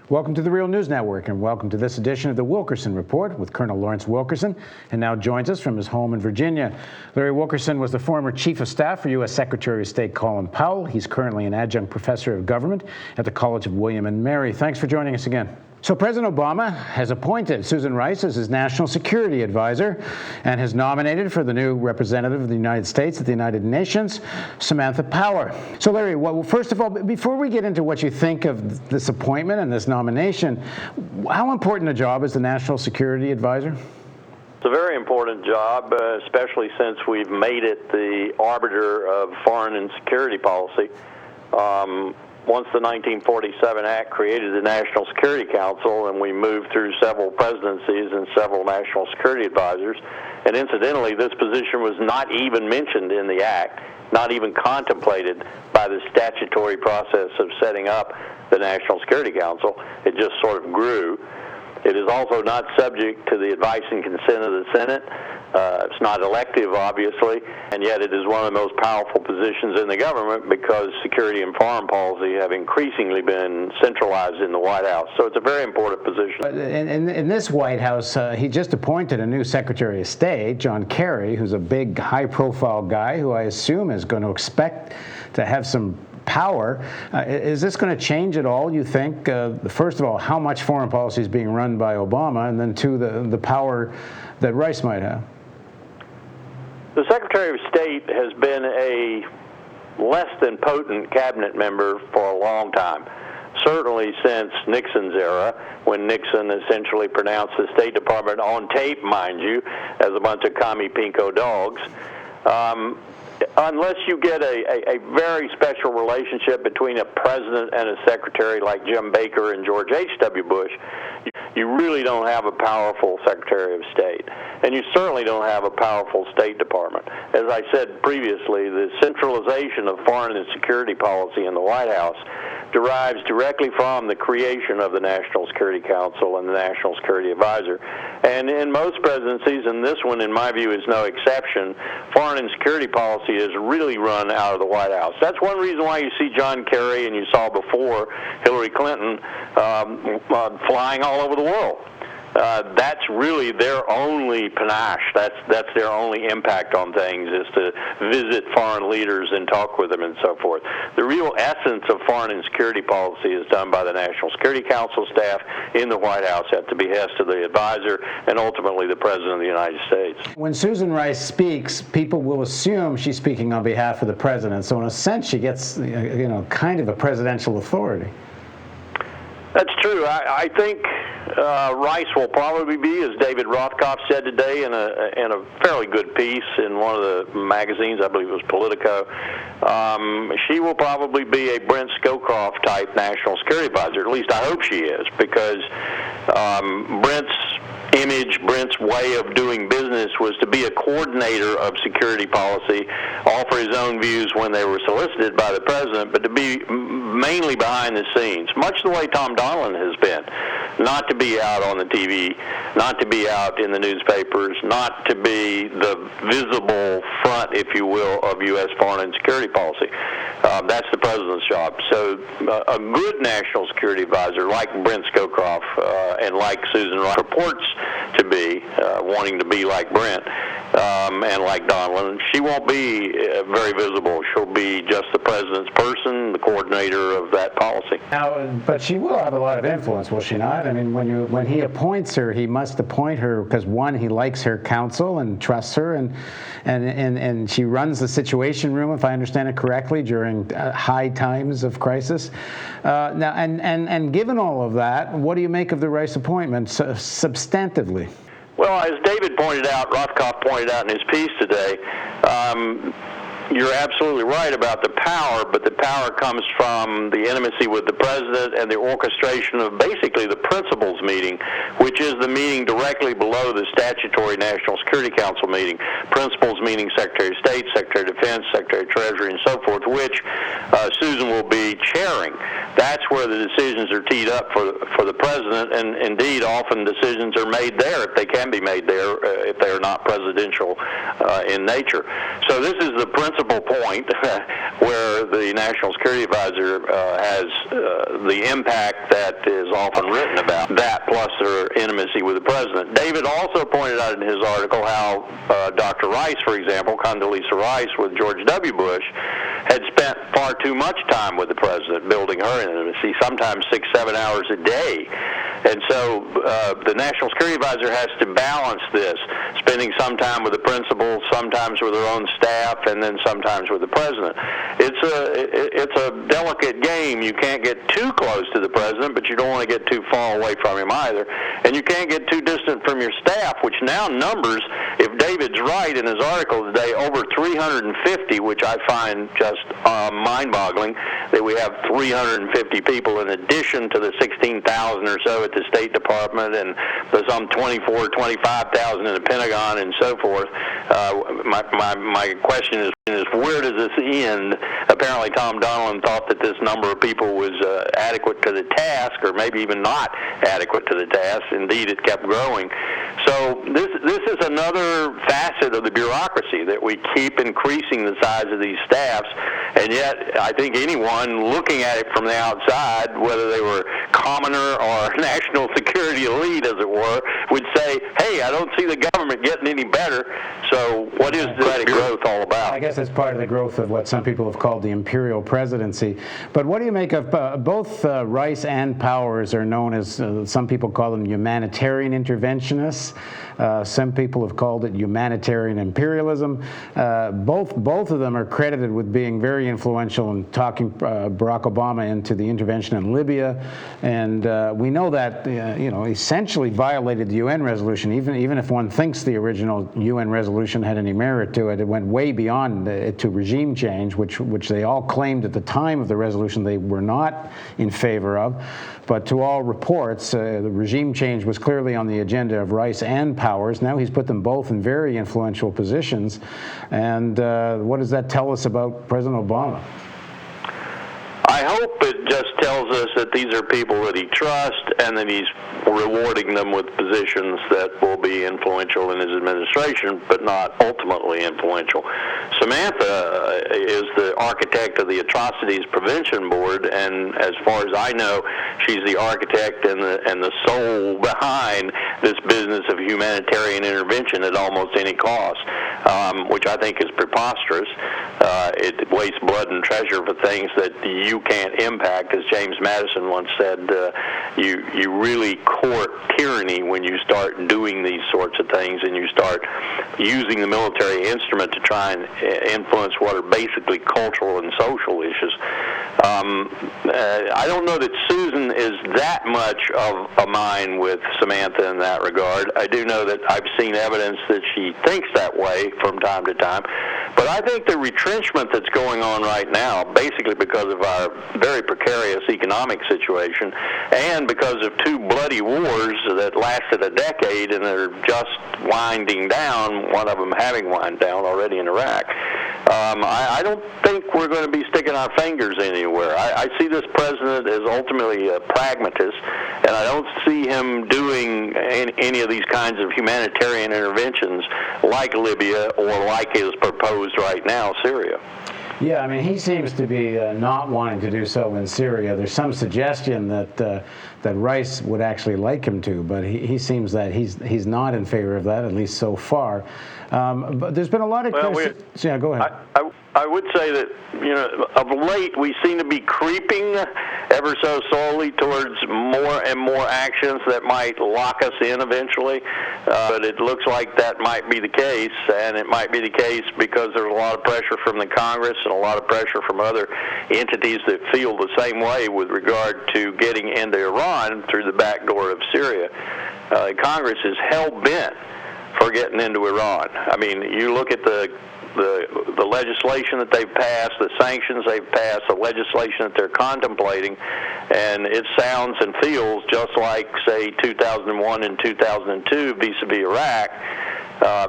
Welcome to the Real News Network, and welcome to this edition of the Wilkerson Report with Colonel Lawrence Wilkerson, and now joins us from his home in Virginia. Larry Wilkerson was the former Chief of Staff for U.S. Secretary of State Colin Powell. He's currently an adjunct professor of government at the College of William and Mary. Thanks for joining us again. So President Obama has appointed Susan Rice as his national security advisor and has nominated for the new representative of the United States at the United Nations, Samantha Power. So Larry, well, first of all, before we get into what you think of this appointment and this nomination, how important a job is the national security advisor? It's a very important job, especially since we've made it the arbiter of foreign and security policy. Once the 1947 Act created the National Security Council, and we moved through several presidencies and several national security advisors, and incidentally, this position was not even mentioned in the Act, not even contemplated by the statutory process of setting up the National Security Council. It just sort of grew. It is also not subject to the advice and consent of the Senate. It's not elective, obviously, and yet it is one of the most powerful positions in the government because security and foreign policy have increasingly been centralized in the White House. So it's a very important position. In this White House, he just appointed a new Secretary of State, John Kerry, who's a big, high-profile guy who I assume is going to expect to have some power. Is this going to change at all, you think? First of all, how much foreign policy is being run by Obama, and then two, the power that Rice might have? The Secretary of State has been a less than potent cabinet member for a long time, certainly since Nixon's era, when Nixon essentially pronounced the State Department, on tape, mind you, as a bunch of commie pinko dogs. Unless you get a very special relationship between a president and a secretary like Jim Baker and George H.W. Bush, you really don't have a powerful Secretary of State. And you certainly don't have a powerful State Department. As I said previously, the centralization of foreign and security policy in the White House derives directly from the creation of the National Security Council and the National Security Advisor. And in most presidencies, and this one, in my view, is no exception, foreign and security policy is really run out of the White House. That's one reason why you see John Kerry, and you saw before Hillary Clinton, flying all over the world. That's really their only panache. That's their only impact on things, is to visit foreign leaders and talk with them and so forth. The real essence of foreign and security policy is done by the National Security Council staff in the White House at the behest of the advisor and ultimately the President of the United States. When Susan Rice speaks, people will assume she's speaking on behalf of the President. So in a sense, she gets, kind of a presidential authority. That's true. I think Rice will probably be, as David Rothkopf said today in a fairly good piece in one of the magazines, I believe it was Politico, she will probably be a Brent Scowcroft type national security advisor. At least I hope she is, because Brent's image, Brent's way of doing business was to be a coordinator of security policy, offer his own views when they were solicited by the president, but to be mainly behind the scenes, much the way Tom Donilon has been. Not to be out on the TV, not to be out in the newspapers, not to be the visible front, if you will, of U.S. foreign and security policy. That's the president's job. So a good national security advisor like Brent Scowcroft and like Susan Rice purports to be, wanting to be like Brent and like Donilon, she won't be very visible. She'll be just the president's person, the coordinator of that policy. Now, but she will have a lot of influence, will she not? I mean, when he appoints her, he must appoint her because, one, he likes her counsel and trusts her, and she runs the Situation Room, if I understand it correctly, during high times of crisis. Now, and given all of that, what do you make of the Rice appointment substantively? Well, as David pointed out, Rothkopf pointed out in his piece today, you're absolutely right about the power, but the power comes from the intimacy with the president and the orchestration of basically the principals meeting, which is the meeting directly below the statutory National Security Council meeting. Principals meaning Secretary of State, Secretary of Defense, Secretary of Treasury, and so forth, which Susan will be chairing. That's where the decisions are teed up for the president, and indeed often decisions are made there if they can be made there, if they are not presidential in nature. So this is the principal point where the National Security Advisor has the impact that is often written about, that plus their intimacy with the president. David also pointed out in his article how Dr. Rice, for example, Condoleezza Rice with George W. Bush, had spent far too much time with the president, building her intimacy, sometimes 6-7 hours a day. And so the National Security Advisor has to balance this, spending some time with the principal, sometimes with her own staff, and then sometimes with the president. It's a delicate game. You can't get too close to the president, but you don't want to get too far away from him either. And you can't get too distant from your staff, which now numbers, if David's right in his article today, over 350, which I find just mind-boggling, that we have 350 people in addition to the 16,000 or so at the State Department and the some 24, 25,000 in the Pentagon and so forth. My question is where does this end? Apparently Tom Donilon thought that this number of people was adequate to the task, or maybe even not adequate to the task. Indeed, it kept growing. So this is another facet of the bureaucracy, that we keep increasing the size of these staffs, and yet I think anyone looking at it from the outside, whether they were commoner or national security elite, as it were, would say, hey, I don't see the government getting any better, so what is this growth all about? I guess it's part of the growth of what some people have called the imperial presidency. But what do you make of both Rice and Powers are known as, some people call them humanitarian interventionists. Some people have called it humanitarian imperialism. Both of them are credited with being very influential in talking Barack Obama into the intervention in Libya, and we know that essentially violated the UN resolution. Even if one thinks the original UN resolution had any merit to it, it went way beyond it to regime change, which they all claimed at the time of the resolution they were not in favor of. But to all reports, the regime change was clearly on the agenda of Rice and Powers. Now he's put them both in very influential positions. And what does that tell us about President Obama? I hope it just tells us that these are people that he trusts and that he's rewarding them with positions that will be influential in his administration, but not ultimately influential. Samantha is the architect of the Atrocities Prevention Board, and as far as I know, she's the architect and the soul behind this business of humanitarian intervention at almost any cost, which I think is preposterous. It wastes blood and treasure for things that you can't impact. As James Madison once said, you really court tyranny when you start doing these sorts of things and you start using the military instrument to try and influence what are basically cultural and social issues. I don't know that Susan is that much of a mind with Samantha in that regard. I do know that I've seen evidence that she thinks that way from time to time. But I think the retrenchment that's going on right now, basically because of our very precarious economic situation and because of two bloody wars that lasted a decade and are just winding down, one of them having wound down already in Iraq, I don't think we're going to be sticking our fingers anywhere. I see this president as ultimately a pragmatist, and I don't see him doing any of these kinds of humanitarian interventions like Libya or like is proposed right now, Syria. Yeah, I mean, he seems to be not wanting to do so in Syria. There's some suggestion that Rice would actually like him to, but he seems that he's not in favor of that, at least so far. But there's been a lot of criticism. Yeah, go ahead. I would say that, of late we seem to be creeping ever so slowly towards more and more actions that might lock us in eventually. But it looks like that might be the case, and it might be the case because there's a lot of pressure from the Congress and a lot of pressure from other entities that feel the same way with regard to getting into Iran through the back door of Syria. Congress is hell-bent for getting into Iran. I mean, you look at the legislation that they've passed, the sanctions they've passed, the legislation that they're contemplating, and it sounds and feels just like, say, 2001 and 2002 vis-a-vis Iraq,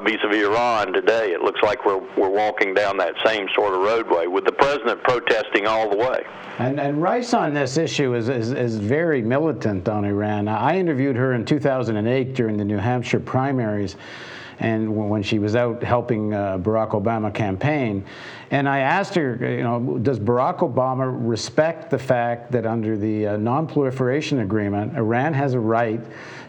vis-a-vis Iran today. It looks like we're walking down that same sort of roadway with the president protesting all the way. And Rice on this issue is very militant on Iran. I interviewed her in 2008 during the New Hampshire primaries, and when she was out helping Barack Obama campaign. And I asked her, does Barack Obama respect the fact that under the Non-Proliferation Agreement, Iran has a right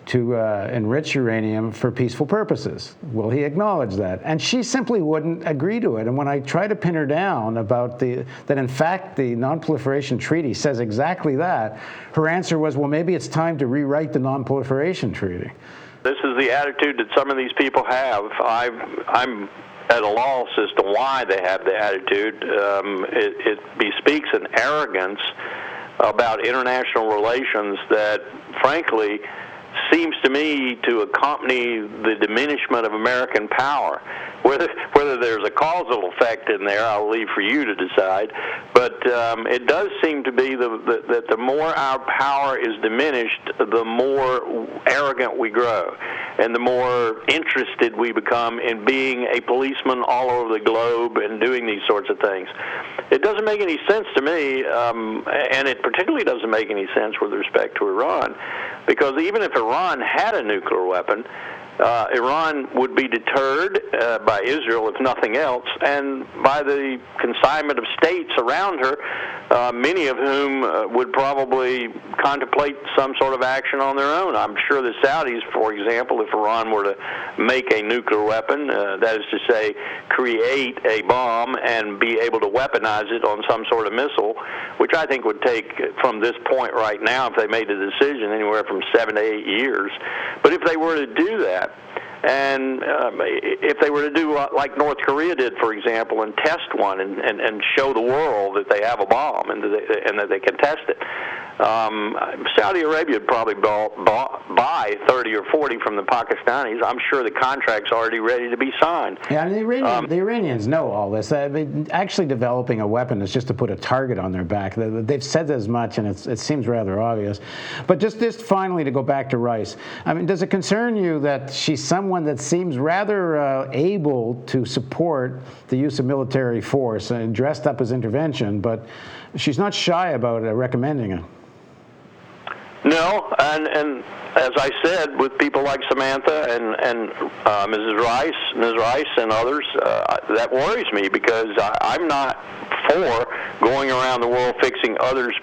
to enrich uranium for peaceful purposes? Will he acknowledge that? And she simply wouldn't agree to it. And when I tried to pin her down about that in fact the Non-Proliferation Treaty says exactly that, her answer was, well, maybe it's time to rewrite the Non-Proliferation Treaty. This is the attitude that some of these people have. I'm at a loss as to why they have the attitude. It bespeaks an arrogance about international relations that, frankly, seems to me to accompany the diminishment of American power. Whether there's a causal effect in there, I'll leave for you to decide. But it does seem to be that the more our power is diminished, the more arrogant we grow, and the more interested we become in being a policeman all over the globe and doing these sorts of things. It doesn't make any sense to me, and it particularly doesn't make any sense with respect to Iran, because even if Iran had a nuclear weapon, Iran would be deterred by Israel, if nothing else, and by the consignment of states around her, many of whom would probably contemplate some sort of action on their own. I'm sure the Saudis, for example, if Iran were to make a nuclear weapon, that is to say, create a bomb and be able to weaponize it on some sort of missile, which I think would take, from this point right now, if they made the decision, anywhere from 7 to 8 years. But if they were to do that, and if they were to do like North Korea did, for example, and test one and show the world that they have a bomb and that they can test it, Saudi Arabia would probably buy 30 or 40 from the Pakistanis. I'm sure the contract's already ready to be signed. Yeah, and the Iranians know all this. I mean, actually developing a weapon is just to put a target on their back. They've said as much, and it seems rather obvious. But just finally, to go back to Rice, I mean, does it concern you that she's someone that seems rather able to support the use of military force and dressed up as intervention, but she's not shy about recommending it? No, and as I said, with people like Samantha and Ms. Rice and others, that worries me, because I'm not for going around the world fixing other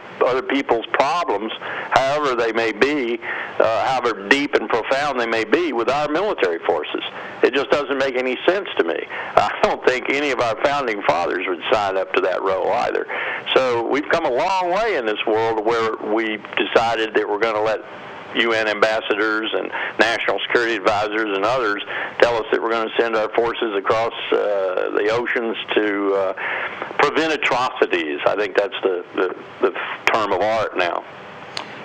people's problems, however they may be, however deep and profound they may be, with our military forces. It just doesn't make any sense to me. I don't think any of our founding fathers would sign up to that role either. So we've come a long way in this world where we've decided that we're going to let UN ambassadors and national security advisors and others tell us that we're going to send our forces across the oceans to prevent atrocities. I think that's the term of art now.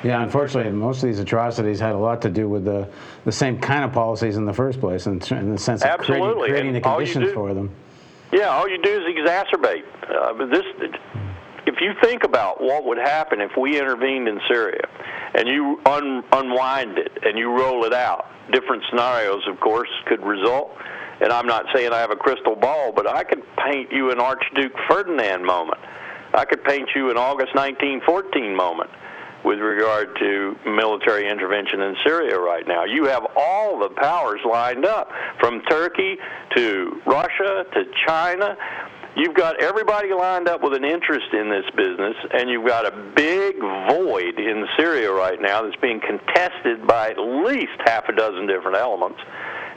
Yeah, unfortunately, most of these atrocities had a lot to do with the same kind of policies in the first place, in the sense of creating the conditions for them. Yeah, all you do is exacerbate. If you think about what would happen if we intervened in Syria and you unwind it and you roll it out, different scenarios, of course, could result. And I'm not saying I have a crystal ball, but I could paint you an Archduke Ferdinand moment. I could paint you an August 1914 moment with regard to military intervention in Syria right now. You have all the powers lined up, from Turkey to Russia to China. You've got everybody lined up with an interest in this business, and you've got a big void in Syria right now that's being contested by at least half a dozen different elements.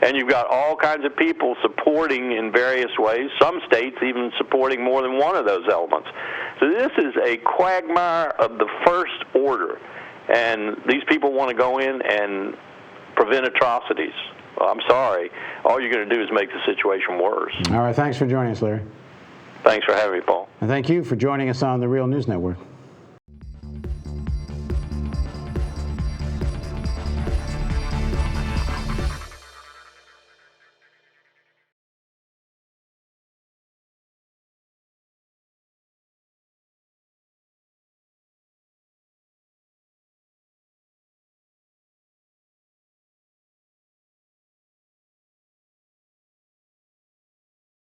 And you've got all kinds of people supporting in various ways, some states even supporting more than one of those elements. So this is a quagmire of the first order, and these people want to go in and prevent atrocities. Well, I'm sorry. All you're going to do is make the situation worse. All right, thanks for joining us, Larry. Thanks for having me, Paul. And thank you for joining us on the Real News Network.